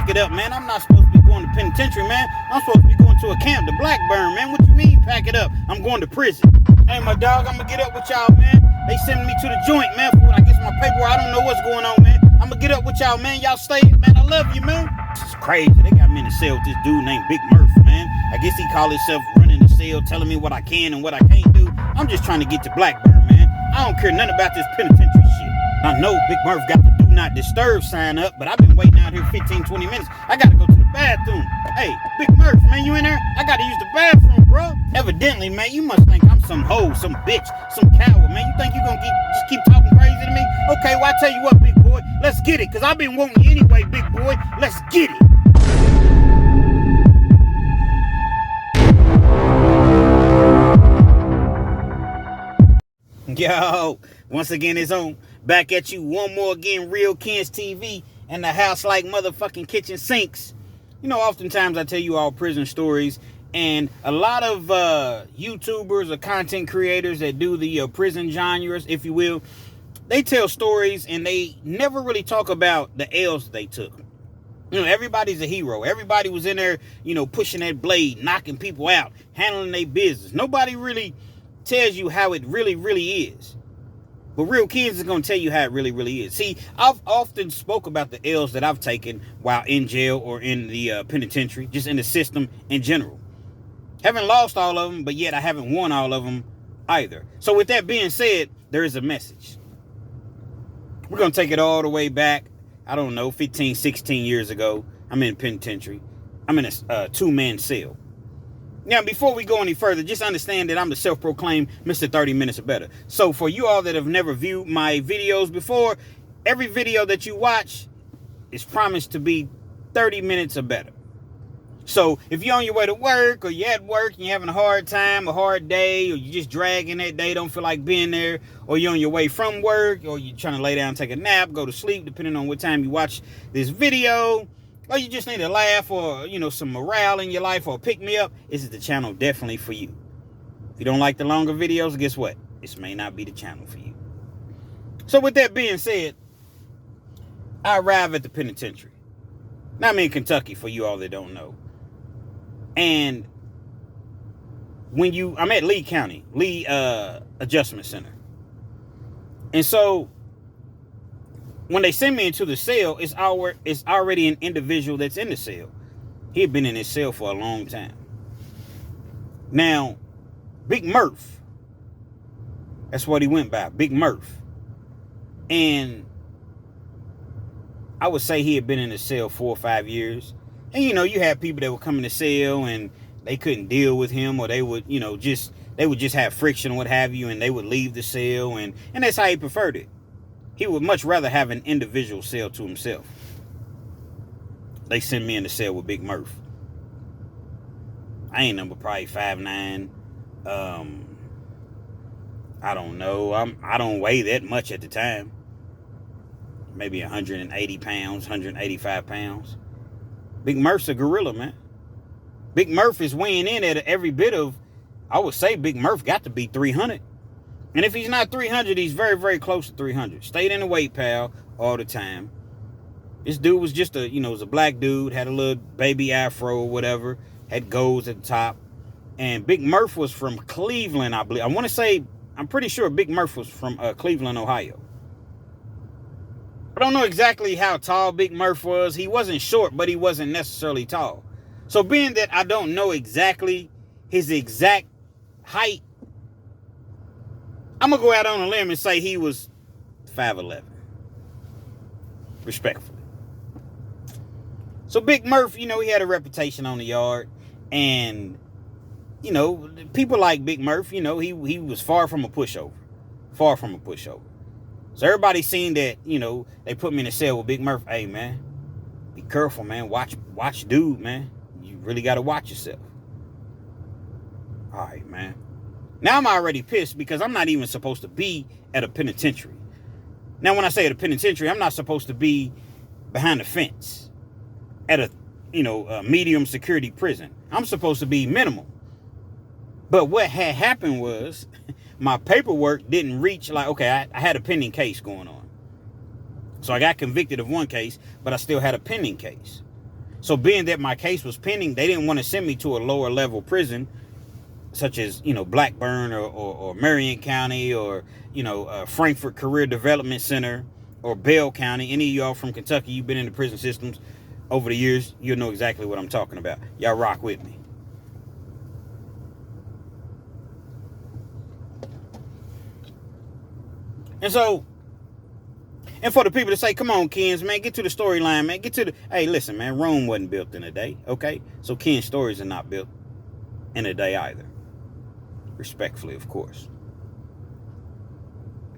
pack it up, man. I'm not supposed to be going to penitentiary, man. I'm supposed to be going to a camp, the Blackburn, man. What you mean, pack it up? I'm going to prison. Hey, my dog, I'm gonna get up with y'all, man. They sending me to the joint, man, for when I get my paperwork. I don't know what's going on, man. I'm gonna get up with y'all, man. Y'all stay, man. I love you, man. This is crazy. They got me in the cell with this dude named Big Murph, man. I guess he called himself running the cell, telling me what I can and what I can't do. I'm just trying to get to Blackburn, man. I don't care nothing about this penitentiary shit. I know Big Murph got the do not disturb sign up, but I've been waiting out here 15, 20 minutes. I gotta go to the bathroom. Hey, Big Murph, man, you in there? I gotta use the bathroom, bro. Evidently, man, you must think I'm some hoe, some bitch, some coward, man. You think you gonna just keep talking crazy to me? Okay, well, I tell you what, big boy, let's get it, because I've been wanting you anyway, big boy. Let's get it. Yo, once again, it's on. Back at you one more again, Real Kens TV, and the house like motherfucking kitchen sinks. You know, oftentimes I tell you all prison stories, and a lot of YouTubers or content creators that do the prison genres, if you will, they tell stories and they never really talk about the L's they took. You know, everybody's a hero. Everybody was in there, you know, pushing that blade, knocking people out, handling their business. Nobody really tells you how it really is. But Real Kids is going to tell you how it really is. See, I've often spoke about the L's that I've taken while in jail or in the penitentiary, just in the system in general. Haven't lost all of them, but yet I haven't won all of them either. So with that being said, there is a message. We're going to take it all the way back, I don't know, 15, 16 years ago. I'm in penitentiary. I'm in a two-man cell. Now, before we go any further, just understand that I'm the self-proclaimed Mr. 30 Minutes or Better. So for you all that have never viewed my videos before, every video that you watch is promised to be 30 minutes or better. So if you're on your way to work, or you're at work and you're having a hard time, a hard day, or you're just dragging that day, don't feel like being there, or you're on your way from work, or you're trying to lay down, take a nap, go to sleep, depending on what time you watch this video, or you just need a laugh or, you know, some morale in your life or pick me up, this is the channel definitely for you. If you don't like the longer videos, guess what? This may not be the channel for you. So with that being said, I arrive at the penitentiary. Now I'm in Kentucky, for you all that don't know. And I'm at Lee County, Lee Adjustment Center. And so when they send me into the cell, it's already an individual that's in the cell. He had been in his cell for a long time. Now, Big Murph, that's what he went by, Big Murph. And I would say he had been in the cell 4 or 5 years. And, you know, you had people that would come in the cell and they couldn't deal with him, or they would, you know, they would just have friction or what have you, and they would leave the cell, and that's how he preferred it. He would much rather have an individual cell to himself. They sent me in the cell with Big Murph. I ain't number probably 5'9". I don't know. I don't weigh that much at the time. Maybe 180 pounds, 185 pounds. Big Murph's a gorilla, man. Big Murph is weighing in at every bit of, I would say Big Murph got to be 300. And if he's not 300, he's very, very close to 300. Stayed in the weight pal all the time. This dude was just was a black dude, had a little baby afro or whatever, had goals at the top. And Big Murph was from Cleveland, I believe. I'm pretty sure Big Murph was from Cleveland, Ohio. I don't know exactly how tall Big Murph was. He wasn't short, but he wasn't necessarily tall. So being that I don't know exactly his exact height, I'm going to go out on a limb and say he was 5'11". Respectfully. So Big Murph, he had a reputation on the yard. And, people like Big Murph, he was far from a pushover. Far from a pushover. So everybody seen that, they put me in a cell with Big Murph. Hey, man, be careful, man. Watch dude, man. You really got to watch yourself. All right, man. Now I'm already pissed because I'm not even supposed to be at a penitentiary. Now, when I say at a penitentiary, I'm not supposed to be behind the fence at a medium security prison. I'm supposed to be minimal. But what had happened was my paperwork didn't reach, I had a pending case going on. So I got convicted of one case, but I still had a pending case. So being that my case was pending, they didn't want to send me to a lower level prison, such as, Blackburn or Marion County or, Frankfurt Career Development Center or Bell County. Any of y'all from Kentucky, you've been in the prison systems over the years, you'll know exactly what I'm talking about. Y'all rock with me. And so, and for the people to say, come on, Kens, man, get to the storyline, man. Hey, listen, man, Rome wasn't built in a day, okay? So Ken's stories are not built in a day either. Respectfully, of course.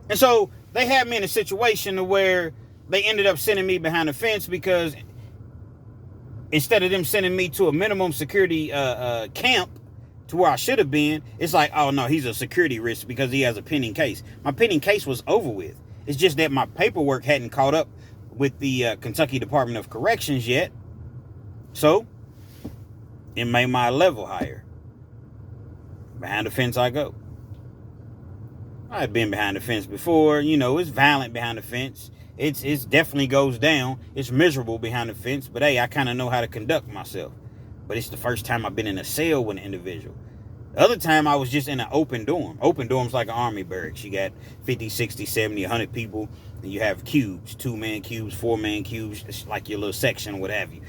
And so they had me in a situation where they ended up sending me behind the fence because instead of them sending me to a minimum security camp to where I should have been, it's like, oh no, he's a security risk because he has a pending case. My pending case was over with. It's just that my paperwork hadn't caught up with the Kentucky Department of Corrections yet. So it made my level higher. Behind the fence I go. I've been behind the fence before. It's violent behind the fence. It's definitely goes down. It's miserable behind the fence. But hey, I kind of know how to conduct myself. But it's the first time I've been in a cell with an individual. The other time I was just in an open dorm. Open dorm's like an army barracks. You got 50, 60, 70, 100 people. And you have cubes. 2-man cubes, 4-man cubes. It's like your little section or what have you.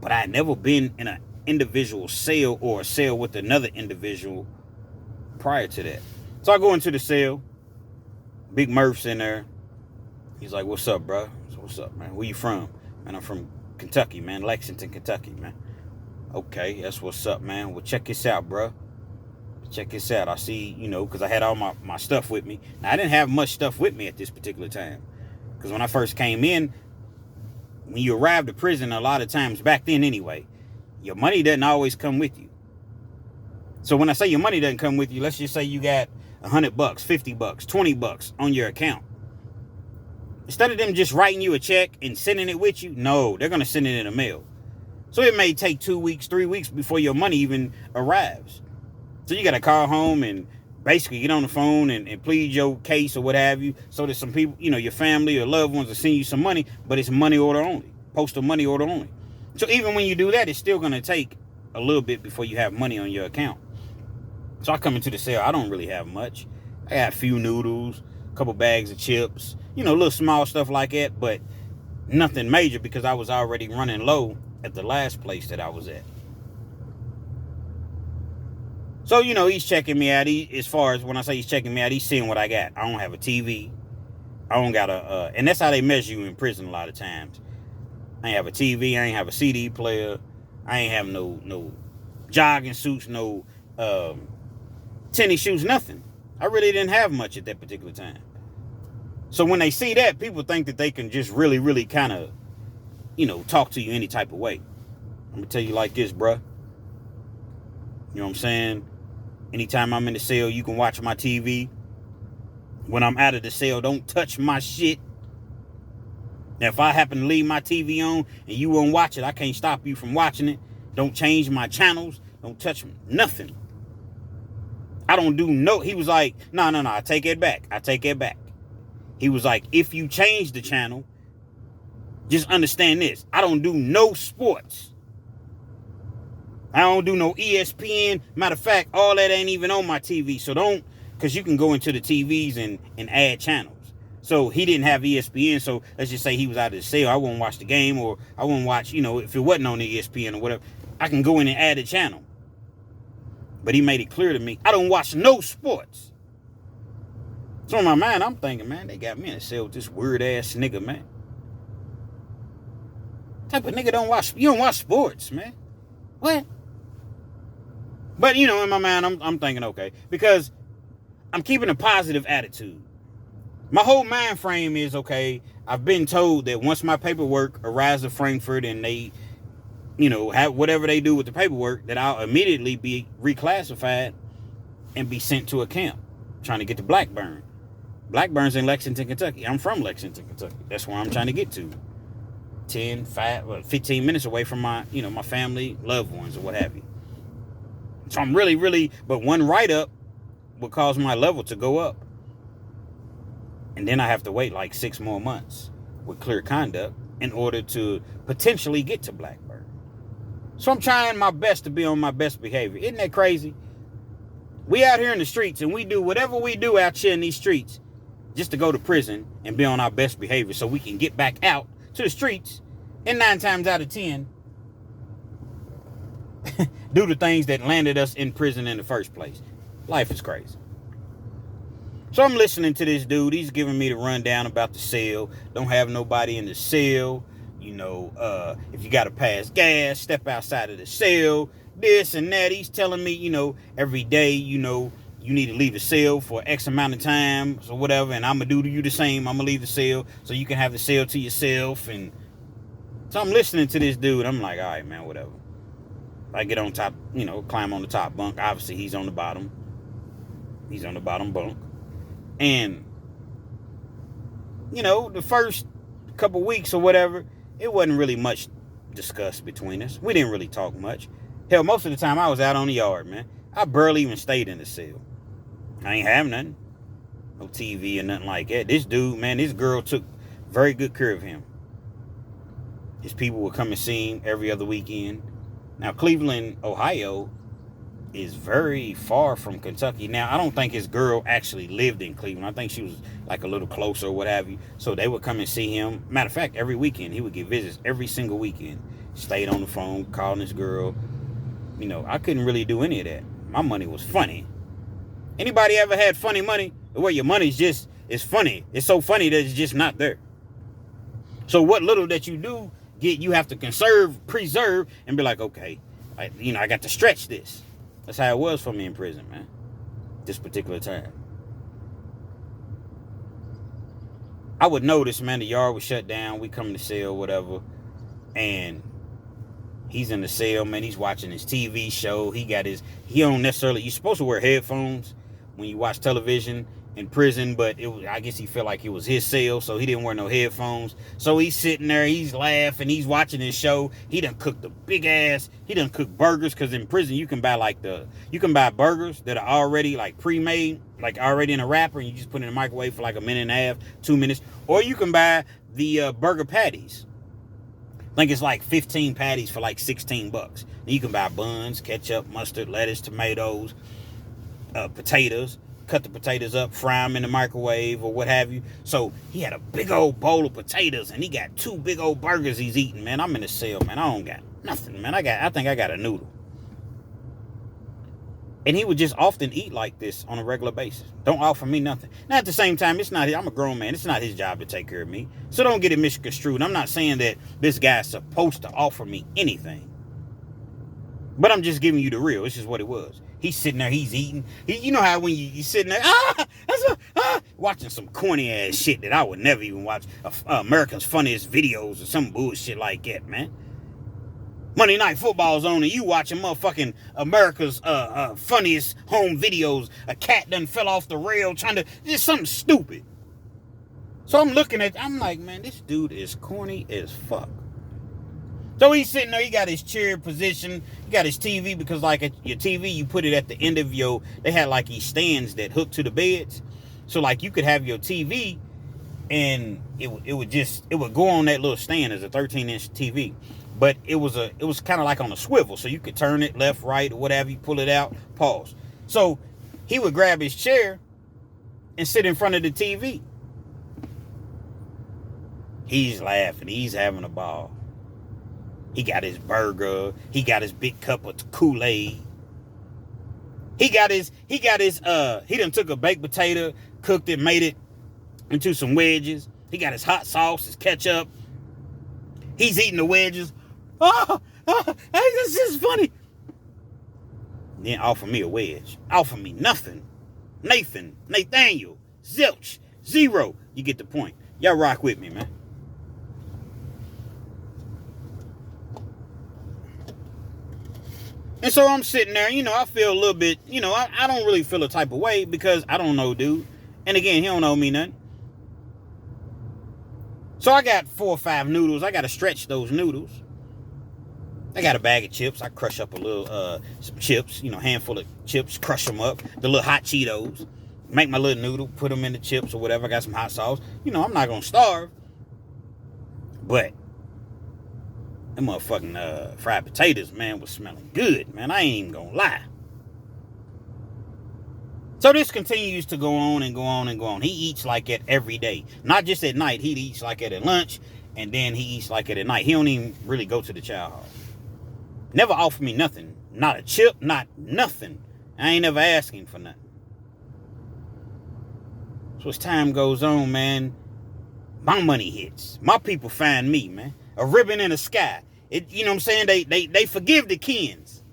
But I had never been in an individual cell or a cell with another individual prior to that. So I go into the cell. Big Murph's in there. He's like, what's up, bro? So, what's up, man? Where you from? Man, I'm from Kentucky, man. Lexington, Kentucky, man. Okay, that's what's up, man. Well, check this out, bro. Check this out. I see, because I had all my stuff with me. Now, I didn't have much stuff with me at this particular time. Because when I first came in, when you arrive to prison, a lot of times, back then anyway, your money doesn't always come with you. So when I say your money doesn't come with you, let's just say you got $100, $50, $20 on your account. Instead of them just writing you a check and sending it with you, no, they're going to send it in the mail. So it may take 2 weeks, 3 weeks before your money even arrives. So you got to call home and basically get on the phone and plead your case or what have you, so that some people, your family or loved ones will send you some money, but it's money order only, postal money order only. So even when you do that, it's still going to take a little bit before you have money on your account. So I come into the cell, I don't really have much. I got a few noodles, a couple bags of chips, little small stuff like that, but nothing major because I was already running low at the last place that I was at. So, he's checking me out. As far as when I say he's checking me out, he's seeing what I got. I don't have a TV. I don't got and that's how they measure you in prison a lot of times. I ain't have a TV. I ain't have a CD player. I ain't have no jogging suits, no tennis shoes, nothing. I really didn't have much at that particular time. So when they see that, people think that they can just really, really kind of, talk to you any type of way. I'm going to tell you like this, bruh. You know what I'm saying? Anytime I'm in the cell, you can watch my TV. When I'm out of the cell, don't touch my shit. Now, if I happen to leave my TV on and you won't watch it, I can't stop you from watching it. Don't change my channels. Don't touch nothing. I don't do no. He was like, no, I take it back. He was like, if you change the channel, just understand this. I don't do no sports. I don't do no ESPN. Matter of fact, all that ain't even on my TV. So don't, because you can go into the TVs and add channels. So he didn't have ESPN. So let's just say he was out of the cell. I wouldn't watch the game, or I wouldn't watch, if it wasn't on the ESPN or whatever, I can go in and add a channel. But he made it clear to me, I don't watch no sports. So in my mind, I'm thinking, man, they got me in a cell with this weird ass nigga, man. What type of nigga you don't watch sports, man. What? But, in my mind, I'm thinking, okay, because I'm keeping a positive attitude. My whole mind frame is, okay, I've been told that once my paperwork arrives at Frankfurt and they, have whatever they do with the paperwork, that I'll immediately be reclassified and be sent to a camp trying to get to Blackburn. Blackburn's in Lexington, Kentucky. I'm from Lexington, Kentucky. That's where I'm trying to get to. 15 minutes away from my, my family, loved ones, or what have you. So I'm really, but one write-up will cause my level to go up. And then I have to wait like 6 more months with clear conduct in order to potentially get to Blackburn. So I'm trying my best to be on my best behavior. Isn't that crazy? We out here in the streets and we do whatever we do out here in these streets just to go to prison and be on our best behavior so we can get back out to the streets and 9 times out of 10 do the things that landed us in prison in the first place. Life is crazy. So I'm listening to this dude. He's giving me the rundown about the cell. Don't have nobody in the cell. You know, if you got to pass gas, step outside of the cell. This and that. He's telling me, you know, every day, you know, you need to leave the cell for X amount of time or whatever. And I'm going to do to you the same. I'm going to leave the cell so you can have the cell to yourself. And so I'm listening to this dude. I'm like, all right, man, whatever. I get on top, you know, climb on the top bunk. Obviously, he's on the bottom. He's on the bottom bunk. And, you know, the first couple weeks or whatever, it wasn't really much discussed between us. We didn't really talk much. Hell, most of the time I was out on the yard, man. I barely even stayed in the cell. I ain't have nothing. No TV or nothing like that. This dude, man, this girl took very good care of him. His people would come and see him every other weekend. Now, Cleveland, Ohio is very far from Kentucky. Now, I don't think his girl actually lived in Cleveland. I think she was like a little closer or what have you. So they would come and see him. Matter of fact, every weekend, he would get visits every single weekend. Stayed on the phone, calling his girl. You know, I couldn't really do any of that. My money was funny. Anybody ever had funny money? Where your money's just, it's funny. It's so funny that it's just not there. So what little that you do get, you have to preserve, and be like, okay, I got to stretch this. That's how it was for me in prison, man. This particular time. I would notice, man, the yard was shut down. We come in the cell, whatever. And he's in the cell, man. He's watching his TV show. He don't necessarily, you're supposed to wear headphones when you watch television in prison, but I guess he felt like it was his cell, so he didn't wear no headphones. So he's sitting there, he's laughing, he's watching his show. He done cooked he done cooked burgers, because in prison you can buy burgers that are already like pre-made, like already in a wrapper, and you just put it in the microwave for like a minute and a half, 2 minutes. Or you can buy the burger patties. I think it's like 15 patties for like $16. And you can buy buns, ketchup, mustard, lettuce, tomatoes, potatoes. Cut the potatoes up, fry them in the microwave or what have you. So he had a big old bowl of potatoes, and he got 2 big old burgers he's eating, man. I'm in the cell, man. I don't got nothing, man. I think I got a noodle. And he would just often eat like this on a regular basis. Don't offer me nothing. Now, at the same time, I'm a grown man. It's not his job to take care of me. So don't get it misconstrued. I'm not saying that this guy's supposed to offer me anything. But I'm just giving you the real. It's just what it was. He's sitting there, he's eating. You know how when you sitting there, watching some corny ass shit that I would never even watch. America's Funniest Videos or some bullshit like that, man. Monday Night Football's on and you watching motherfucking America's Funniest Home Videos. A cat done fell off the rail just something stupid. So I'm like, man, this dude is corny as fuck. So he's sitting there, he got his chair position, he got his TV, because like your TV, you put it at the end of they had like these stands that hook to the beds. So like you could have your TV and it would go on that little stand as a 13-inch TV. But it was kind of like on a swivel, so you could turn it left, right, or whatever, you pull it out, pause. So he would grab his chair and sit in front of the TV. He's laughing, he's having a ball. He got his burger. He got his big cup of Kool-Aid. He done took a baked potato, cooked it, made it into some wedges. He got his hot sauce, his ketchup. He's eating the wedges. This is funny. Then offer me a wedge. Offer me nothing. Nathaniel, zilch, zero. You get the point. Y'all rock with me, man. And so I'm sitting there, I feel a little bit, I don't really feel a type of way because I don't know dude. And again, he don't owe me nothing. So I got 4 or 5 noodles. I got to stretch those noodles. I got a bag of chips. I crush up a little, some chips, handful of chips, crush them up. The little hot Cheetos. Make my little noodle, put them in the chips or whatever. I got some hot sauce. I'm not going to starve. But Them motherfucking fried potatoes, man, was smelling good, man. I ain't even gonna lie. So this continues to go on and go on and go on. He eats like it every day. Not just at night. He eats like it at lunch, and then he eats like it at night. He don't even really go to the chow hall. Never offer me nothing. Not a chip, not nothing. I ain't never asking for nothing. So as time goes on, man, my money hits. My people find me, man. A ribbon in the sky. You know what I'm saying? They forgive the Kens.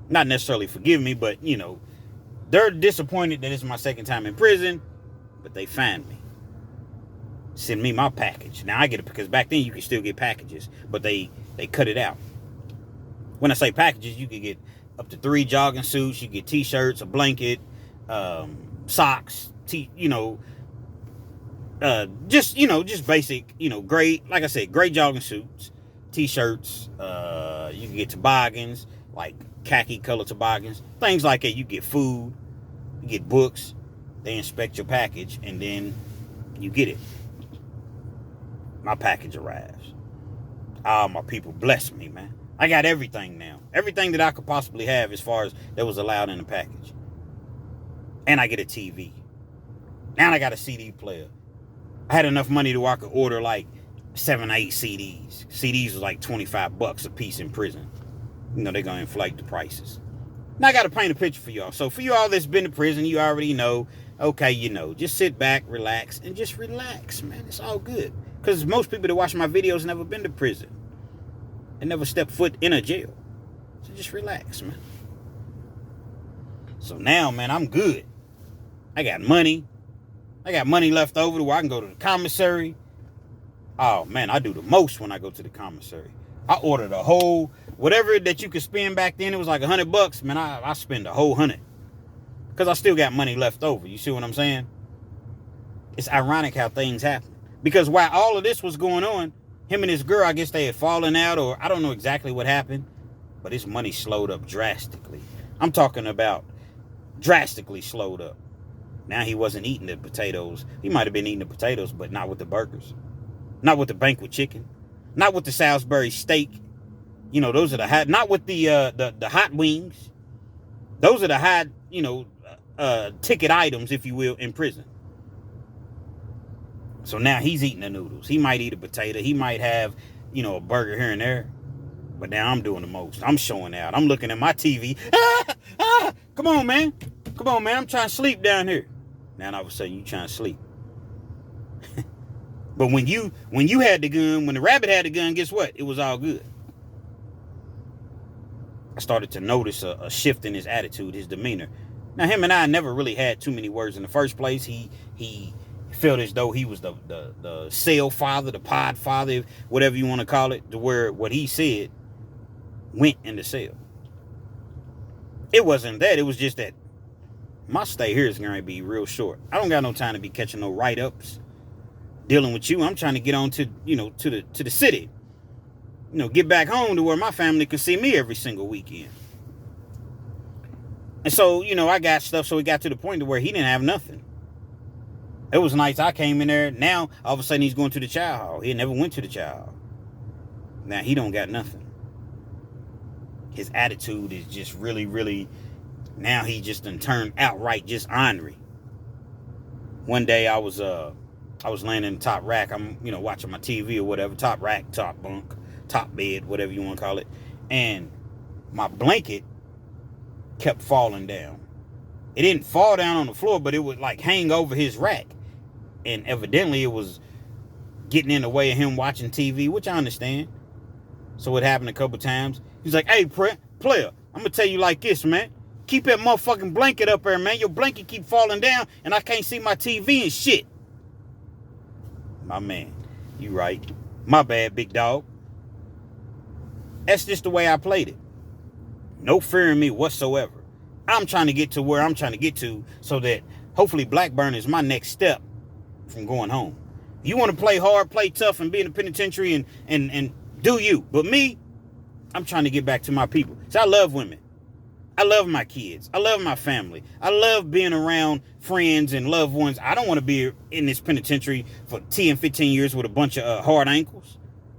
Not necessarily forgive me, but, you know, they're disappointed that it's my second time in prison, but they find me. Send me my package. Now I get it because back then you could still get packages, but they cut it out. When I say packages, you could get up to 3 jogging suits. You get t-shirts, a blanket, socks, just basic, great, like I said, great jogging suits, t-shirts. You can get toboggans, like khaki color toboggans, things like that. You get food, you get books. They inspect your package, and then you get it. My package arrives. Oh, my people bless me, man. I got everything now. Everything that I could possibly have as far as that was allowed in the package. And I get a TV. Now I got a CD player. I had enough money to where I could order like 7 or 8 CDs. CDs was like $25 a piece in prison. They're going to inflate the prices. Now I got to paint a picture for y'all. So for y'all that's been to prison, you already know. Okay, just sit back, relax, and just relax, man. It's all good. Because most people that watch my videos never been to prison. They never stepped foot in a jail. So just relax, man. So now, man, I'm good. I got money. I got money left over to where I can go to the commissary. Oh, man, I do the most when I go to the commissary. I order the whole, whatever that you could spend back then, it was like $100, man, I spend the whole 100. Because I still got money left over. You see what I'm saying? It's ironic how things happen. Because while all of this was going on, him and his girl, I guess they had fallen out, or I don't know exactly what happened, but his money slowed up drastically. I'm talking about drastically slowed up. Now he wasn't eating the potatoes. He might have been eating the potatoes, but not with the burgers. Not with the banquet chicken. Not with the Salisbury steak. Those are the hot, not with the hot wings. Those are the hot, ticket items, if you will, in prison. So now he's eating the noodles. He might eat a potato. He might have, a burger here and there. But now I'm doing the most. I'm showing out. I'm looking at my TV. Come on, man. Come on, man. I'm trying to sleep down here. Now all of a sudden you trying to sleep. But when you had the gun, when the rabbit had the gun, guess what? It was all good. I started to notice a shift in his attitude, his demeanor. Now him and I never really had too many words in the first place. He felt as though he was the cell father, the pod father, whatever you want to call it, to where what he said went in the cell. It wasn't that. It was just that my stay here is going to be real short. I don't got no time to be catching no write-ups, dealing with you. I'm trying to get on to the city. Get back home to where my family can see me every single weekend. And so, I got stuff, so it got to the point to where he didn't have nothing. It was nights I came in there. Now, all of a sudden, he's going to the chow hall. He never went to the chow hall. Now, he don't got nothing. His attitude is just really, really, now he just done turned outright just ornery. One day, I was laying in the top rack. I'm, watching my TV or whatever. Top rack, top bunk, top bed, whatever you want to call it. And my blanket kept falling down. It didn't fall down on the floor, but it would like hang over his rack. And evidently it was getting in the way of him watching TV, which I understand. So it happened a couple times. He's like, hey, player, I'm going to tell you like this, man. Keep that motherfucking blanket up there, man. Your blanket keep falling down, and I can't see my TV and shit. My man, you right. My bad, big dog. That's just the way I played it. No fear in me whatsoever. I'm trying to get to where I'm trying to get to so that hopefully Blackburn is my next step from going home. You want to play hard, play tough, and be in the penitentiary and do you. But me, I'm trying to get back to my people. So I love women. I love my kids. I love my family. I love being around friends and loved ones. I don't want to be in this penitentiary for 10, 15 years with a bunch of hard ankles.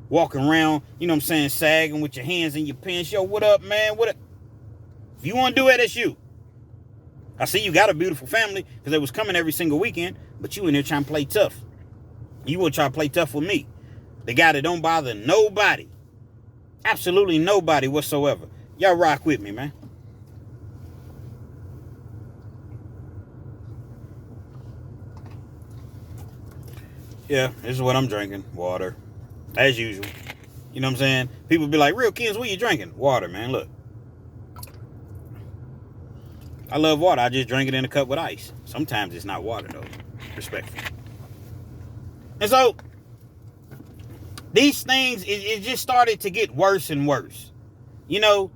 walking around, you know what I'm saying, sagging with your hands in your pants. Yo, what up, man? What up? If you want to do it, that's you. I see you got a beautiful family because they was coming every single weekend, but you in there trying to play tough. You will try to play tough with me. The guy that don't bother nobody. Absolutely nobody whatsoever. Y'all rock with me, man. Yeah, this is what I'm drinking. Water. As usual. You know what I'm saying? People be like, Real Kens, what you drinking? Water, man. Look. I love water. I just drink it in a cup with ice. Sometimes it's not water, though. Respectfully. And so, these things, it just started to get worse and worse. You know,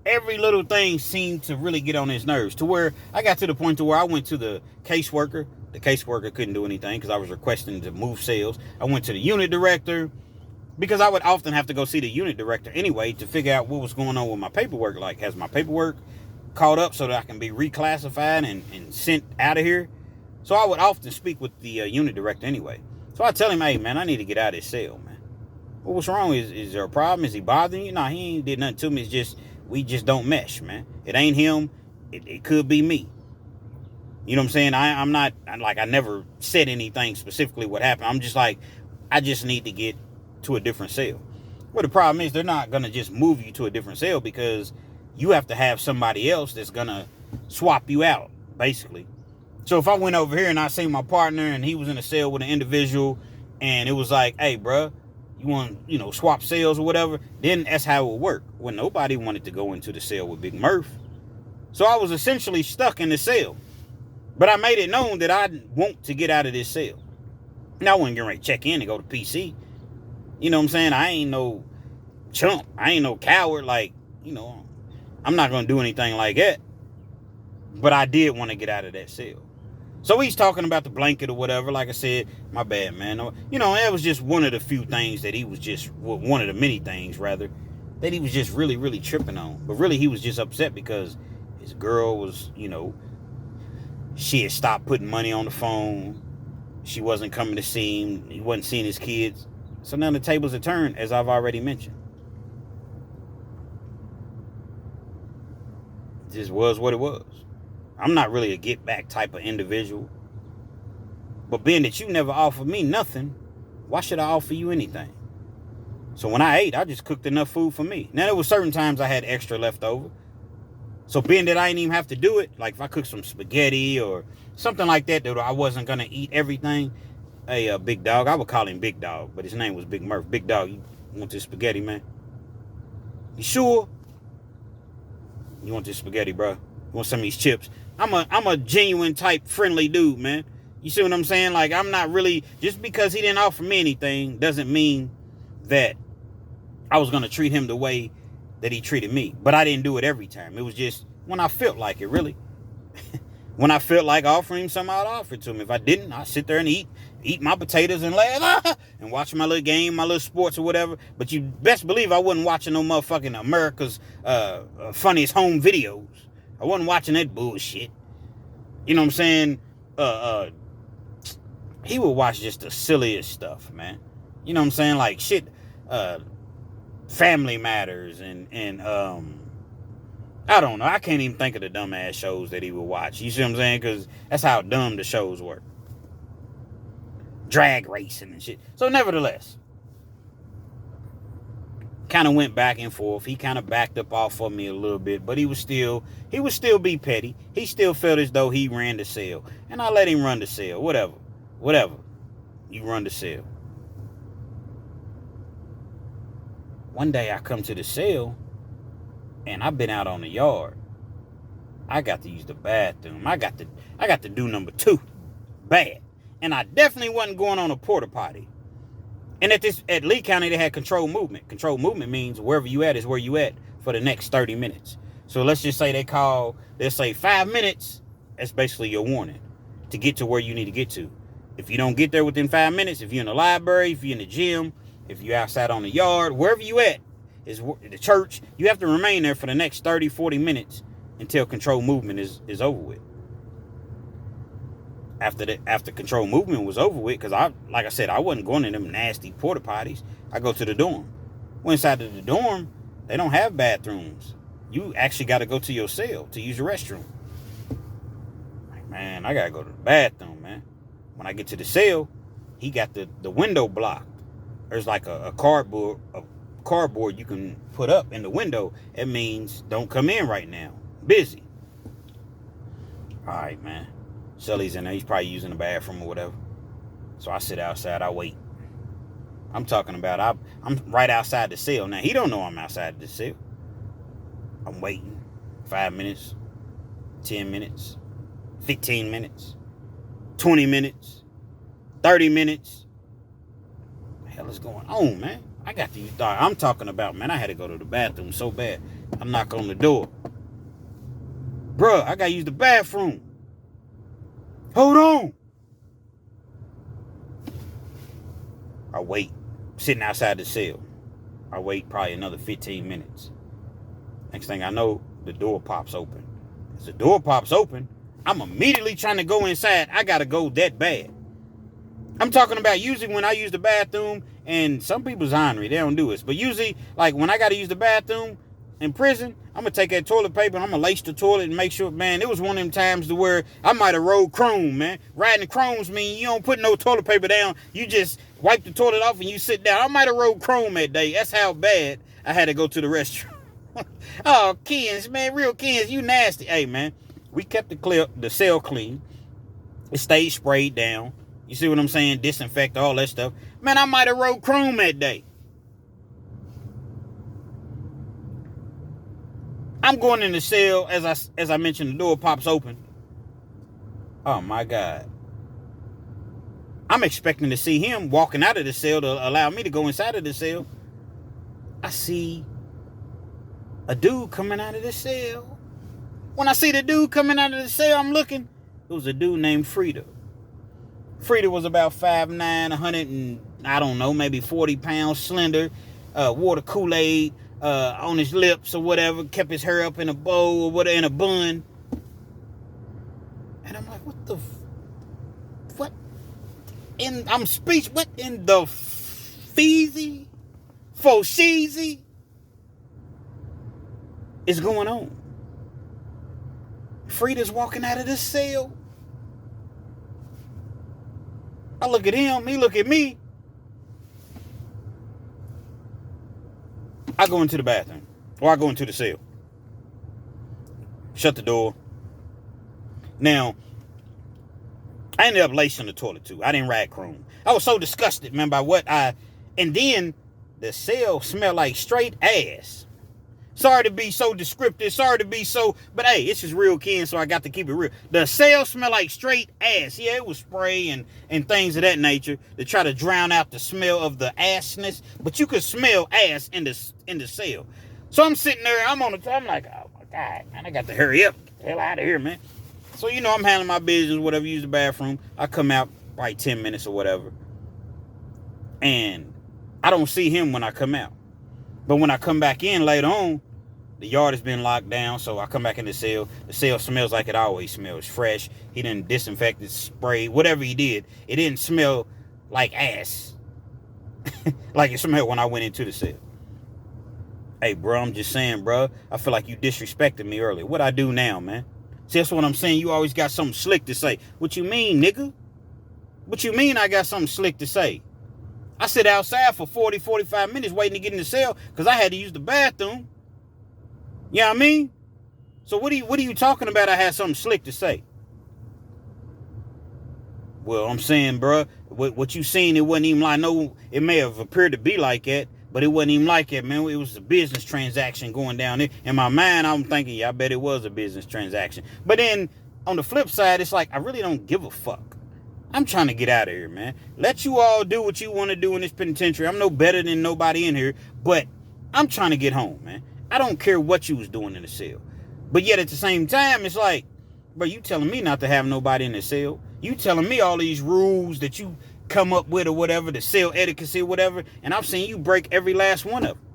every little thing seemed to really get on his nerves, to where I got to the point to where I went to the caseworker. The caseworker couldn't do anything because I was requesting to move sales. I went to the unit director because I would often have to go see the unit director anyway to figure out what was going on with my paperwork. Like, has my paperwork caught up so that I can be reclassified and sent out of here? So I would often speak with the unit director anyway. So I tell him, hey, man, I need to get out of this cell, man. Well, what's wrong? Is there a problem? Is he bothering you? No, he ain't did nothing to me. It's just, we just don't mesh, man. It ain't him. It could be me. You know what I'm saying? I'm not, I never said anything specifically what happened. I'm just like, I just need to get to a different cell. Well, the problem is they're not going to just move you to a different cell because you have to have somebody else that's going to swap you out, basically. So if I went over here and I seen my partner and he was in a cell with an individual and it was like, hey, bro, you want, swap cells or whatever, then that's how it would work. Well, nobody wanted to go into the cell with Big Murph. So I was essentially stuck in the cell. But I made it known that I want to get out of this cell. Now I wasn't getting ready to check in and go to PC. You know what I'm saying? I ain't no chump. I ain't no coward. Like, I'm not going to do anything like that. But I did want to get out of that cell. So he's talking about the blanket or whatever. Like I said, my bad, man. That was just one of the few things that he was just, one of the many things, rather, that he was just really, really tripping on. But really, he was just upset because his girl was, she had stopped putting money on the phone. She wasn't coming to see him. He wasn't seeing his kids. So now the tables are turned, as I've already mentioned. It just was what it was. I'm not really a get back type of individual. But being that you never offered me nothing, why should I offer you anything? So when I ate, I just cooked enough food for me. Now there were certain times I had extra left over. So being that I didn't even have to do it, like if I cooked some spaghetti or something like that, that I wasn't going to eat everything. Hey, Big Dog, I would call him Big Dog, but his name was Big Murph. Big Dog, you want this spaghetti, man? You sure? You want this spaghetti, bro? You want some of these chips? I'm a genuine type friendly dude, man. You see what I'm saying? Like, I'm not really, just because he didn't offer me anything doesn't mean that I was going to treat him the way that he treated me. But I didn't do it every time. It was just when I felt like it, really. When I felt like offering him something, I'd offer it to him. If I didn't, I'd sit there and eat my potatoes and laugh and watch my little game, my little sports or whatever. But you best believe I wasn't watching no motherfucking America's Funniest Home Videos. I wasn't watching that bullshit. You know what I'm saying? He would watch just the silliest stuff, man. You know what I'm saying? Like shit, Family Matters and I don't know. I can't even think of the dumbass shows that he would watch. You see what I'm saying? Because that's how dumb the shows work. Drag racing and shit. So nevertheless, kind of went back and forth. He kind of backed up off of me a little bit, but he would still be petty. He still felt as though he ran the cell. And I let him run the cell. Whatever. You run the cell. One day I come to the cell and I've been out on the yard. I got to use the bathroom. I got to do number 2. Bad. And I definitely wasn't going on a porta potty. And at Lee County, they had controlled movement. Controlled movement means wherever you at is where you at for the next 30 minutes. So let's just say they'll say 5 minutes. That's basically your warning to get to where you need to get to. If you don't get there within 5 minutes, if you're in the library, if you're in the gym, if you're outside on the yard, wherever you at, is the church, you have to remain there for the next 30, 40 minutes until controlled movement is over with. after control movement was over with, because like I said, I wasn't going to them nasty porta potties. I go to the dorm. Well, inside of the dorm, they don't have bathrooms. You actually got to go to your cell to use the restroom. Like, man, I got to go to the bathroom, man. When I get to the cell, he got the window blocked. There's like a cardboard you can put up in the window. It means don't come in right now. Busy. All right, man. Sully's in there. He's probably using the bathroom or whatever. So I sit outside. I wait. I'm talking about I'm right outside the cell. Now, he don't know I'm outside the cell. I'm waiting. 5 minutes. 10 minutes. 15 minutes. 20 minutes. 30 minutes. What the hell is going on, man? I got these thoughts. I'm talking about, man, I had to go to the bathroom so bad. I knock on the door. Bruh, I got to use the bathroom. Hold on. I wait. Sitting outside the cell. I wait probably another 15 minutes. Next thing I know, the door pops open. As the door pops open, I'm immediately trying to go inside. I got to go that bad. I'm talking about usually when I use the bathroom, and some people's ornery, they don't do it. But usually, like when I got to use the bathroom in prison, I'm going to take that toilet paper and I'm going to lace the toilet and make sure, man, it was one of them times to where I might have rolled chrome, man. Riding the chromes mean you don't put no toilet paper down. You just wipe the toilet off and you sit down. I might have rolled chrome that day. That's how bad I had to go to the restroom. Oh, Kens, man, real Kens, you nasty. Hey, man, we kept the cell clean. It stayed sprayed down. You see what I'm saying? Disinfect, all that stuff. Man, I might have rolled chrome that day. I'm going in the cell. As I mentioned, the door pops open. Oh, my God. I'm expecting to see him walking out of the cell to allow me to go inside of the cell. I see a dude coming out of the cell. When I see the dude coming out of the cell, I'm looking. It was a dude named Frida. Frida was about 5'9", 100 and, I don't know, maybe 40 pounds, slender, wore the Kool-Aid on his lips or whatever, kept his hair up in a bow or whatever, in a bun. And I'm like, what the, what? And I'm what in the feezy, fosheezy is going on? Frida's walking out of this cell. I look at him, he look at me. I go into the bathroom, or I go into the cell. Shut the door. Now, I ended up lacing the toilet too. I didn't rag chrome. I was so disgusted, man, by and then the cell smelled like straight ass. Sorry to be so descriptive. Sorry to be so, but hey, it's just real Ken, so I got to keep it real. The cell smelled like straight ass. Yeah, it was spray and things of that nature to try to drown out the smell of the assness. But you could smell ass in the cell. So I'm sitting there, I'm like, oh my God, man, I got to hurry up. Get the hell out of here, man. So, you know, I'm handling my business, whatever, use the bathroom. I come out probably 10 minutes or whatever. And I don't see him when I come out. But when I come back in later on, the yard has been locked down, so I come back in the cell. The cell smells like it always smells, fresh. He didn't disinfect it, spray, whatever he did. It didn't smell like ass. Like it smelled when I went into the cell. Hey, bro, I'm just saying, bro. I feel like you disrespected me earlier. What I do now, man? See, that's what I'm saying. You always got something slick to say. What you mean, nigga? What you mean I got something slick to say? I sit outside for 40, 45 minutes waiting to get in the cell because I had to use the bathroom. You know what I mean? So what are you talking about? I had something slick to say. Well, I'm saying, bro, what you seen, it wasn't even like, no, it may have appeared to be like that, but it wasn't even like that, man. It was a business transaction going down there. In my mind, I'm thinking, yeah, I bet it was a business transaction. But then on the flip side, it's like, I really don't give a fuck. I'm trying to get out of here, man. Let you all do what you want to do in this penitentiary. I'm no better than nobody in here, but I'm trying to get home, man. I don't care what you was doing in the cell. But yet at the same time, it's like, bro, you telling me not to have nobody in the cell. You telling me all these rules that you come up with or whatever, the cell etiquette or whatever, and I've seen you break every last one of them.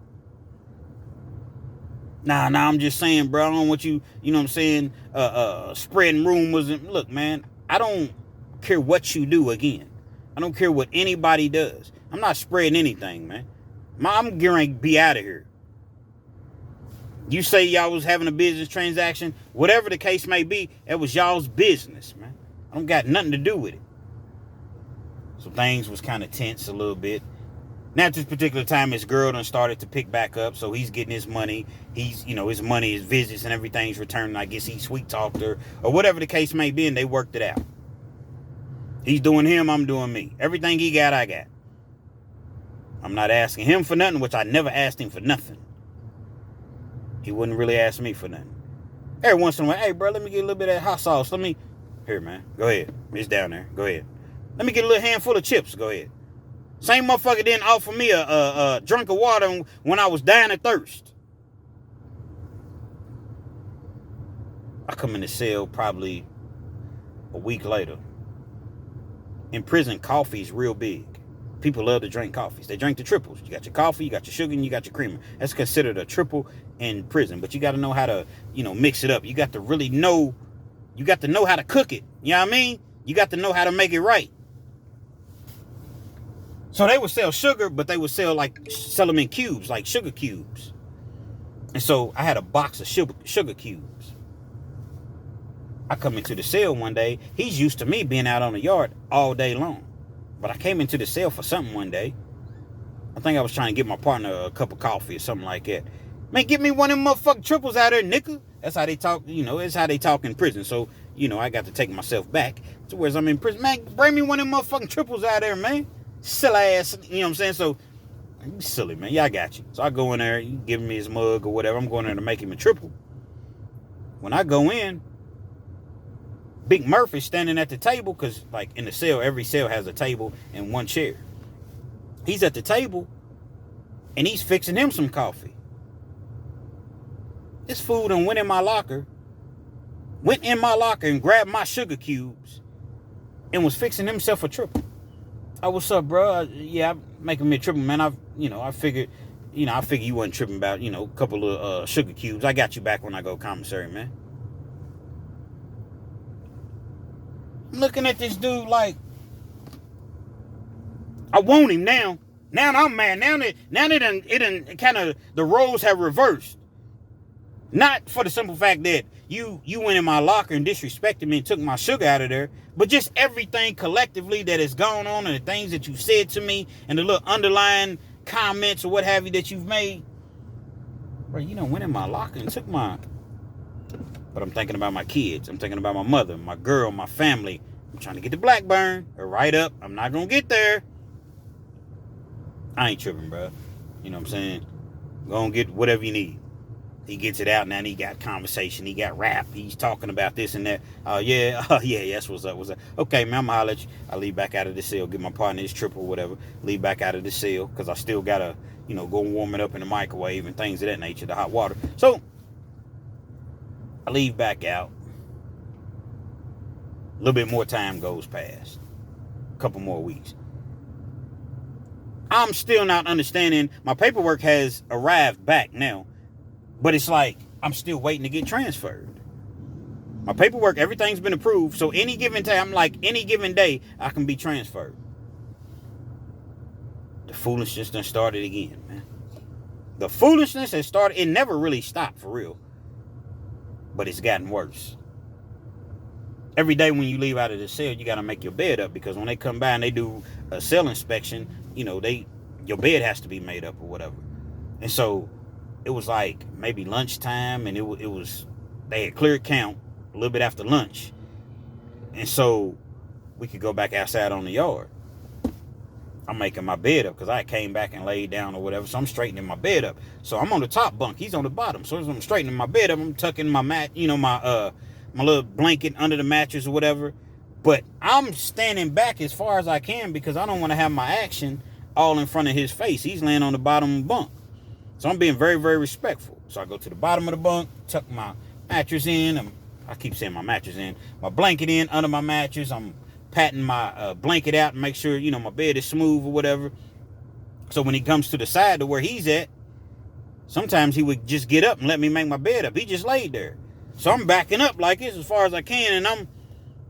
Nah, I'm just saying, bro, I don't want you, you know what I'm saying, spreading rumors. And look, man, I don't care what you do again. I don't care what anybody does. I'm not spreading anything, man. I'm getting to be out of here. You say y'all was having a business transaction, whatever the case may be, it was y'all's business, man. I don't got nothing to do with it. So things was kind of tense a little bit. Now at this particular time, his girl done started to pick back up, so he's getting his money. He's, his money, his visits, and everything's returning. I guess he sweet talked her, or whatever the case may be, and they worked it out. He's doing him, I'm doing me. Everything he got, I got. I'm not asking him for nothing, which I never asked him for nothing. He wouldn't really ask me for nothing. Every once in a while, hey, bro, let me get a little bit of that hot sauce. Here, man, go ahead. It's down there. Go ahead. Let me get a little handful of chips. Go ahead. Same motherfucker didn't offer me a drink of water when I was dying of thirst. I come in the cell probably a week later. In prison, coffee's real big. People love to drink coffees. They drink the triples. You got your coffee, you got your sugar, and you got your creamer. That's considered a triple in prison. But you got to know how to, mix it up. You got to really know. You got to know how to cook it. You know what I mean? You got to know how to make it right. So they would sell sugar, but they would sell them in cubes, like sugar cubes. And so I had a box of sugar cubes. I come into the cell one day. He's used to me being out on the yard all day long. But I came into the cell for something one day. I think I was trying to get my partner a cup of coffee or something like that. Man, get me one of them motherfucking triples out there, nigga. That's how they talk, that's how they talk in prison. So, I got to take myself back to where I'm in prison. Man, bring me one of them motherfucking triples out there, man. Silly ass, you know what I'm saying? So, you silly, man. Yeah, I got you. So I go in there, you give me his mug or whatever. I'm going there to make him a triple. When I go in, Big Murphy's standing at the table because, in the cell, every cell has a table and one chair. He's at the table, and he's fixing him some coffee. This fool done went in my locker and grabbed my sugar cubes and was fixing himself a triple. Oh, what's up, bro? Yeah, I'm making me a triple, man. I figured you wasn't tripping about, a couple of sugar cubes. I got you back when I go commissary, man. I'm looking at this dude like, I want him now. Now I'm mad. Now that kind of the roles have reversed. Not for the simple fact that you went in my locker and disrespected me and took my sugar out of there, but just everything collectively that has gone on and the things that you said to me and the little underlying comments or what have you that you've made. Bro, went in my locker and took my... But I'm thinking about my kids. I'm thinking about my mother, my girl, my family. I'm trying to get the Blackburn right up. I'm not going to get there. I ain't tripping, bro. You know what I'm saying? Go and get whatever you need. He gets it out now and he got conversation. He got rap. He's talking about this and that. Yeah, that's what's up. Okay, man, I'm going to holler at you. I leave back out of the cell, get my partner his triple or whatever. Leave back out of the cell because I still got to, go warm it up in the microwave and things of that nature, the hot water. So, I leave back out. A little bit more time goes past. A couple more weeks. I'm still not understanding. My paperwork has arrived back now. But it's like, I'm still waiting to get transferred. My paperwork, everything's been approved. So any given time, any given day, I can be transferred. The foolishness done started again, man. The foolishness has started. It never really stopped, for real. But it's gotten worse. Every day when you leave out of the cell, you got to make your bed up because when they come by and they do a cell inspection, your bed has to be made up or whatever. And so it was like maybe lunchtime and it was they had cleared count a little bit after lunch. And so we could go back outside on the yard. I'm making my bed up because I came back and laid down or whatever. So I'm straightening my bed up. So I'm on the top bunk. He's on the bottom. So as I'm straightening my bed up, I'm tucking my mat, my little blanket under the mattress or whatever. But I'm standing back as far as I can because I don't want to have my action all in front of his face. He's laying on the bottom of the bunk. So I'm being very, very respectful. So I go to the bottom of the bunk, tuck my mattress in. I keep saying my mattress in. My blanket in under my mattress. I'm patting my blanket out and make sure, my bed is smooth or whatever. So when he comes to the side to where he's at, sometimes he would just get up and let me make my bed up. He just laid there. So I'm backing up like this as far as I can, and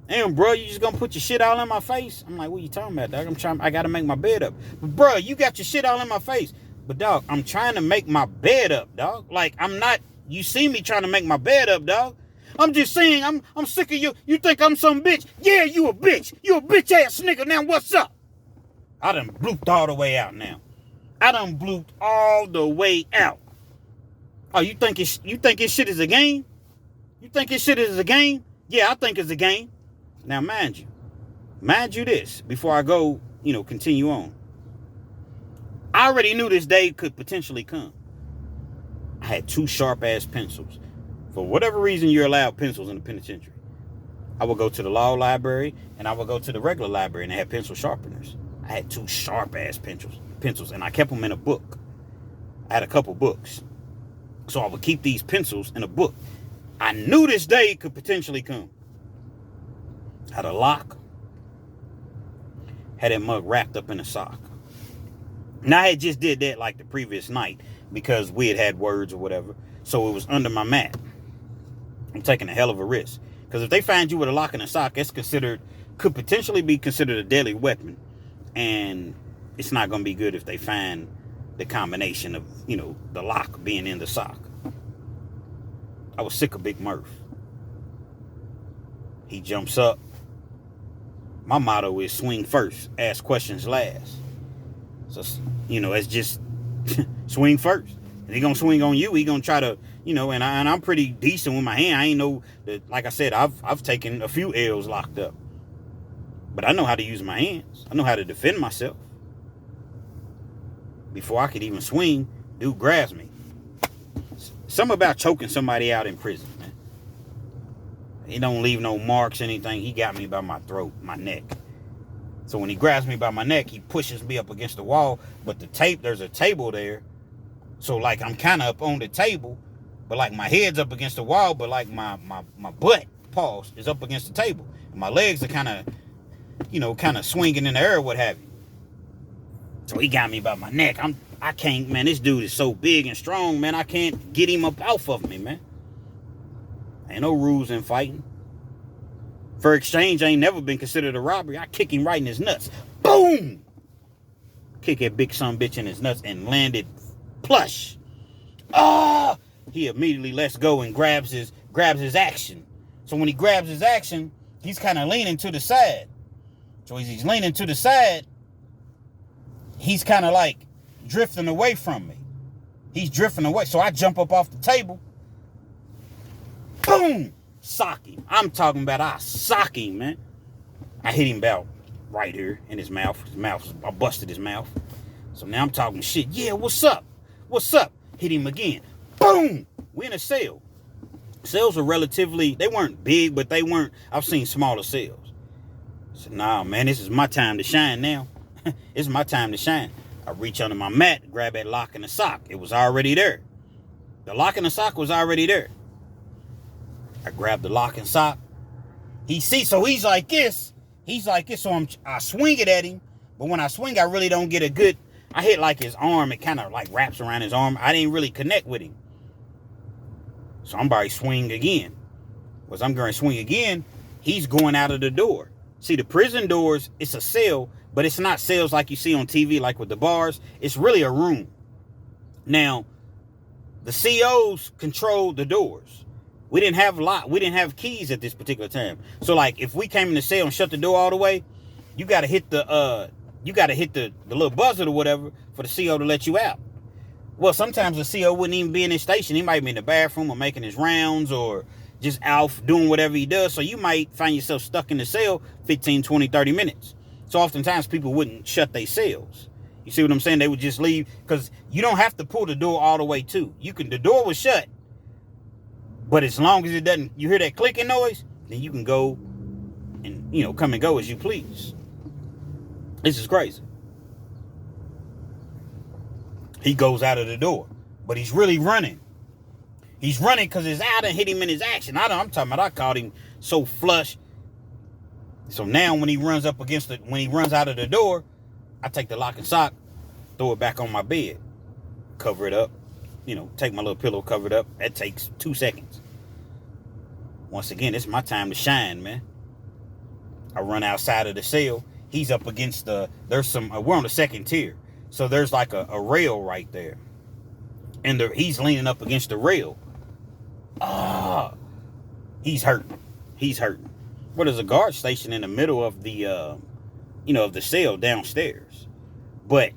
Damn, bro, you just gonna put your shit all in my face? I'm like, what you talking about, dog? I gotta make my bed up. But, bro, you got your shit all in my face. But, dog, I'm trying to make my bed up, dog. Like, I'm not, you see me trying to make my bed up, dog. I'm just saying, I'm sick of you. You think I'm some bitch? Yeah, you a bitch. You a bitch ass nigga. Now, what's up? I done blooped all the way out now. I done blooped all the way out. Oh, you think this shit is a game? You think this shit is a game? Yeah, I think it's a game. Now, mind you this, before I go, continue on. I already knew this day could potentially come. I had 2 sharp-ass pencils. For whatever reason, you're allowed pencils in the penitentiary. I would go to the law library, and I would go to the regular library, and they had pencil sharpeners. I had 2 sharp-ass pencils, and I kept them in a book. I had a couple books. So I would keep these pencils in a book. I knew this day could potentially come. Had a lock. Had that mug wrapped up in a sock. Now, I had just did that like the previous night because we had words or whatever. So it was under my mat. I'm taking a hell of a risk. Because if they find you with a lock and a sock, that's could potentially be considered a deadly weapon. And it's not going to be good if they find the combination of, the lock being in the sock. I was sick of Big Murph. He jumps up. My motto is swing first, ask questions last. So, it's just swing first. If he gonna swing on you, he gonna try to, and I'm pretty decent with my hand. I ain't know that, like I said, I've taken a few L's locked up. But I know how to use my hands. I know how to defend myself. Before I could even swing, dude grabs me. Something about choking somebody out in prison, man. He don't leave no marks, anything. He got me by my throat, my neck. So when he grabs me by my neck, he pushes me up against the wall. But there's a table there. So, like, I'm kind of up on the table. But, like, my head's up against the wall. But, like, my butt, pause, is up against the table. And my legs are kind of swinging in the air or what have you. So he got me by my neck. I can't, man, this dude is so big and strong, man. I can't get him up off of me, man. Ain't no rules in fighting. For exchange ain't never been considered a robbery. I kick him right in his nuts. Boom! Kick that big son bitch in his nuts and landed plush. Ah! He immediately lets go and grabs his action. So when he grabs his action, he's kind of leaning to the side. So as he's leaning to the side, he's kind of like drifting away from me. He's drifting away. So I jump up off the table. Boom! Sock him. I'm talking about I sock him, man. I hit him about right here in his mouth. I busted his mouth. So now I'm talking shit. Yeah, what's up? What's up? Hit him again. Boom! We in a cell. Cells were they weren't big, but they weren't, I've seen smaller cells. So, nah, man, this is my time to shine now. It's my time to shine. I reach under my mat, grab that lock and the sock. It was already there. The lock and the sock was already there. I grab the lock and sock. So he's like this. So I swing it at him. But when I swing, I really don't get I hit like his arm. It kind of like wraps around his arm. I didn't really connect with him. So I'm about to swing again. As I'm going to swing again, he's going out of the door. See, the prison doors, it's a cell, but it's not cells like you see on TV, like with the bars. It's really a room. Now, the COs control the doors. We didn't have keys at this particular time. So, like, if we came in the cell and shut the door all the way, you got to hit the little buzzer or whatever for the CO to let you out. Well, sometimes the CO wouldn't even be in his station. He might be in the bathroom or making his rounds or just out doing whatever he does. So you might find yourself stuck in the cell 15, 20, 30 minutes. So oftentimes people wouldn't shut their cells. You see what I'm saying? They would just leave because you don't have to pull the door all the way to. The door was shut. But as long as you hear that clicking noise, then you can go and, come and go as you please. This is crazy. He goes out of the door, but he's really running. He's running because his eye done hit him in his action. I'm talking about I caught him so flush. So now when he runs out of the door, I take the lock and sock, throw it back on my bed, cover it up, take my little pillow, cover it up. That takes 2 seconds. Once again, it's my time to shine, man. I run outside of the cell. He's up against there's some, we're on the second tier. So there's like a rail right there. And he's leaning up against the rail. He's hurting. He's hurting. Well, there's a guard station in the middle of the, of the cell downstairs. But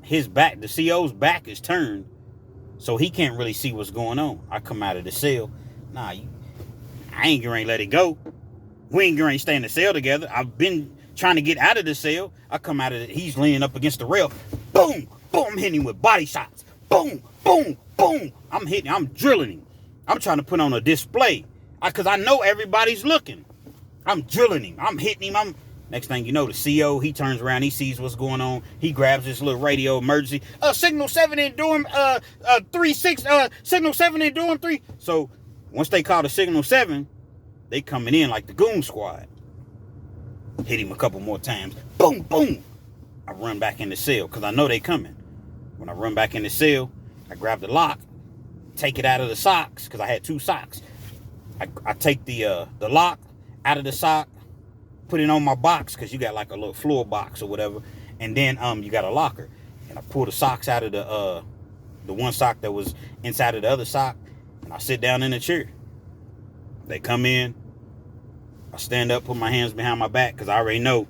his back, the CO's back is turned, so he can't really see what's going on. I come out of the cell. Nah, I ain't gonna let it go. We ain't gonna stay in the cell together. I've been trying to get out of the cell. I come out of it. He's leaning up against the rail. Boom, boom, I'm hitting him with body shots. Boom, boom, boom. I'm drilling him. I'm trying to put on a display. Because I know everybody's looking. I'm drilling him. I'm hitting him. Next thing you know, the CO, he turns around. He sees what's going on. He grabs his little radio emergency. Signal 7 in Durham, 3-6, Signal 7 in Durham, 3. So, once they call the Signal 7, they coming in like the Goon squad. Hit him a couple more times. Boom, boom. I run back in the cell because I know they coming. When I run back in the cell, I grab the lock, take it out of the socks because I had 2 socks. I take the lock out of the sock, put it on my box because you got like a little floor box or whatever, and then you got a locker. And I pull the socks out of the one sock that was inside of the other sock, and I sit down in the chair. They come in. I stand up, put my hands behind my back because I already know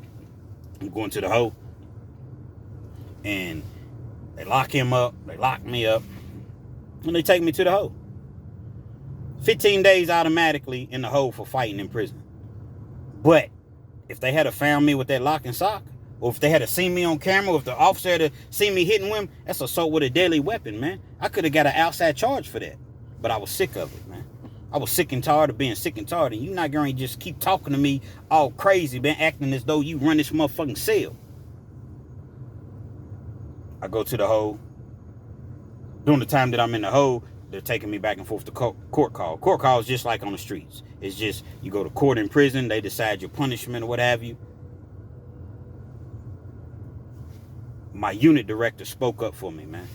I'm going to the hole. And they lock him up. They lock me up, and they take me to the hole. 15 days automatically in the hole for fighting in prison. But if they had found me with that lock and sock, or if they had seen me on camera, or if the officer had seen me hitting him, that's assault with a deadly weapon, man. I could have got an outside charge for that. But I was sick of it, man. I was sick and tired of being sick and tired. And you're not going to just keep talking to me all crazy, man, acting as though you run this motherfucking cell. I go to the hole. During the time that I'm in the hole, they're taking me back and forth to court call. Court call is just like on the streets. It's just you go to court in prison. They decide your punishment or what have you. My unit director spoke up for me, man.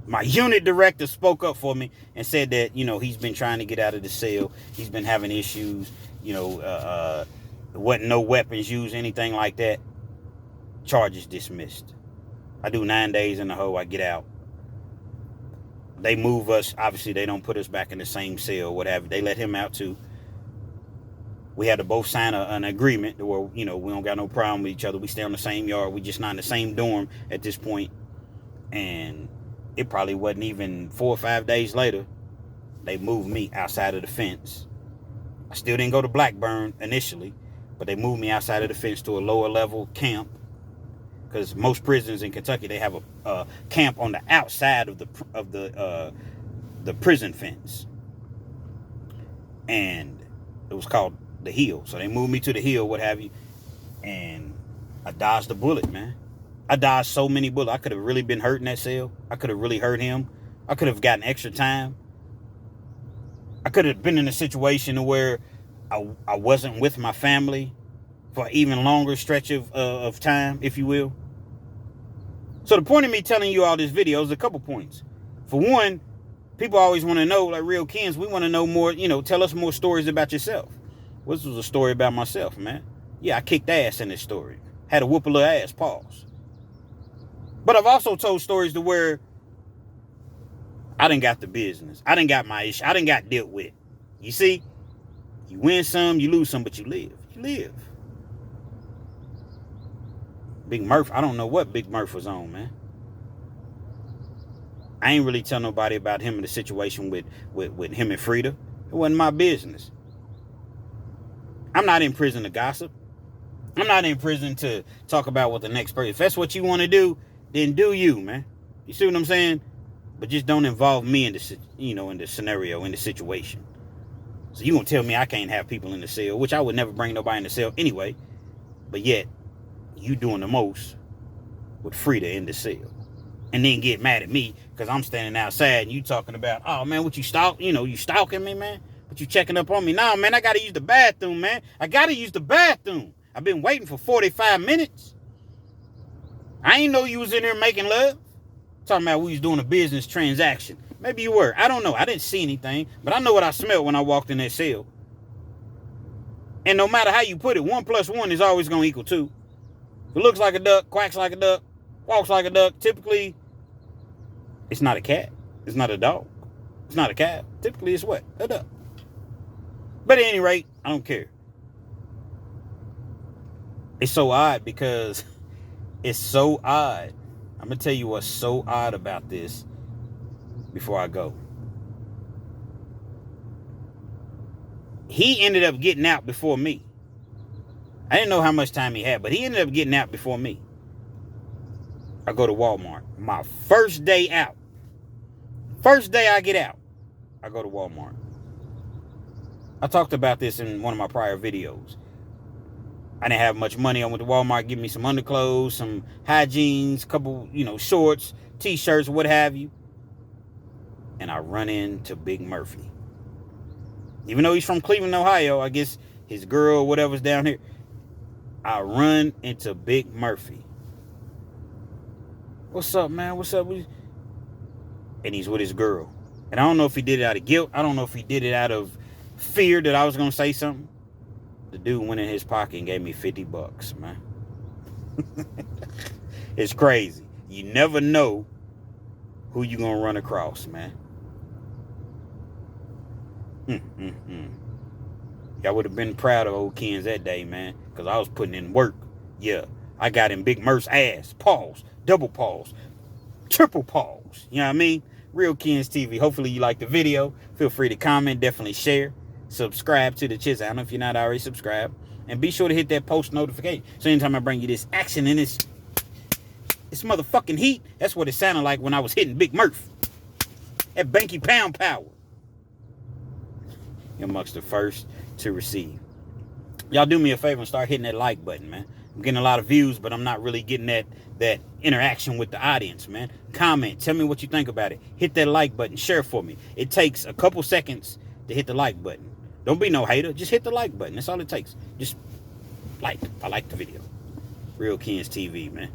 My unit director spoke up for me and said that, he's been trying to get out of the cell. He's been having issues. Wasn't no weapons used, anything like that. Charges dismissed. I do 9 days in the hole. I get out. They move us. Obviously, they don't put us back in the same cell or whatever. They let him out, too. We had to both sign an agreement where, we don't got no problem with each other. We stay on the same yard. We just not in the same dorm at this point. And it probably wasn't even 4 or 5 days later, they moved me outside of the fence. I still didn't go to Blackburn initially, but they moved me outside of the fence to a lower level camp. Because most prisons in Kentucky, they have a camp on the outside of the prison fence, and it was called the Hill. So they moved me to the Hill, what have you, and I dodged a bullet, man. I dodged so many bullets. I could have really been hurt in that cell. I could have really hurt him. I could have gotten extra time. I could have been in a situation where I wasn't with my family for an even longer stretch of time, if you will. So the point of me telling you all this video is a couple points. For one, people always want to know, like real Kens, we want to know more, tell us more stories about yourself. Well, this was a story about myself, man. Yeah, I kicked ass in this story. Had to whoop a little ass, pause. But I've also told stories to where I done got the business. I done got my issue. I done got dealt with. You see? You win some, you lose some, but you live. You live. Big Murph, I don't know what Big Murph was on, man. I ain't really tell nobody about him in the situation with him and Frida. It wasn't my business. I'm not in prison to gossip. I'm not in prison to talk about what the next person. If that's what you want to do, then do you, man. You see what I'm saying? But just don't involve me in the, in the scenario, in the situation. So you gonna tell me I can't have people in the cell, which I would never bring nobody in the cell anyway. But yet, you doing the most with Frida in the cell. And then get mad at me because I'm standing outside and you talking about, oh man, what you you stalking me, man? But you checking up on me? No, man, I gotta use the bathroom, man. I gotta use the bathroom. I've been waiting for 45 minutes. I ain't know you was in there making love. Talking about we was doing a business transaction. Maybe you were. I don't know. I didn't see anything. But I know what I smelled when I walked in that cell. And no matter how you put it, 1 + 1 is always going to equal 2. If it looks like a duck, quacks like a duck, walks like a duck, typically, it's not a cat. It's not a dog. It's not a cow. Typically, it's what? A duck. But at any rate, I don't care. It's so odd because it's so odd. I'm going to tell you what's so odd about this before I go. He ended up getting out before me. I didn't know how much time he had, but he ended up getting out before me. I go to Walmart. My first day out. First day I get out, I go to Walmart. I talked about this in one of my prior videos. I didn't have much money. I went to Walmart, give me some underclothes, some hygienes, couple, shorts, t-shirts, what have you. And I run into Big Murphy. Even though he's from Cleveland, Ohio, I guess his girl, whatever's down here. I run into Big Murphy. What's up, man? What's up? And he's with his girl. And I don't know if he did it out of guilt. I don't know if he did it out of fear that I was going to say something. The dude went in his pocket and gave me $50, man. It's crazy. You never know who you're going to run across, man. Y'all would have been proud of old Kens that day, man. Because I was putting in work. Yeah. I got in Big Murph's ass. Pause. Double pause. Triple pause. You know what I mean? Real Kens TV. Hopefully you like the video. Feel free to comment. Definitely share. Subscribe to the channel. I don't know if you're not already subscribed. And be sure to hit that post notification. So anytime I bring you this action and this motherfucking heat, that's what it sounded like when I was hitting Big Murph. That banky pound power. You're amongst the first to receive. Y'all do me a favor and start hitting that like button, man. I'm getting a lot of views, but I'm not really getting that interaction with the audience, man. Comment. Tell me what you think about it. Hit that like button. Share for me. It takes a couple seconds to hit the like button. Don't be no hater. Just hit the like button. That's all it takes. Just like. I like the video. Real Kens TV, man.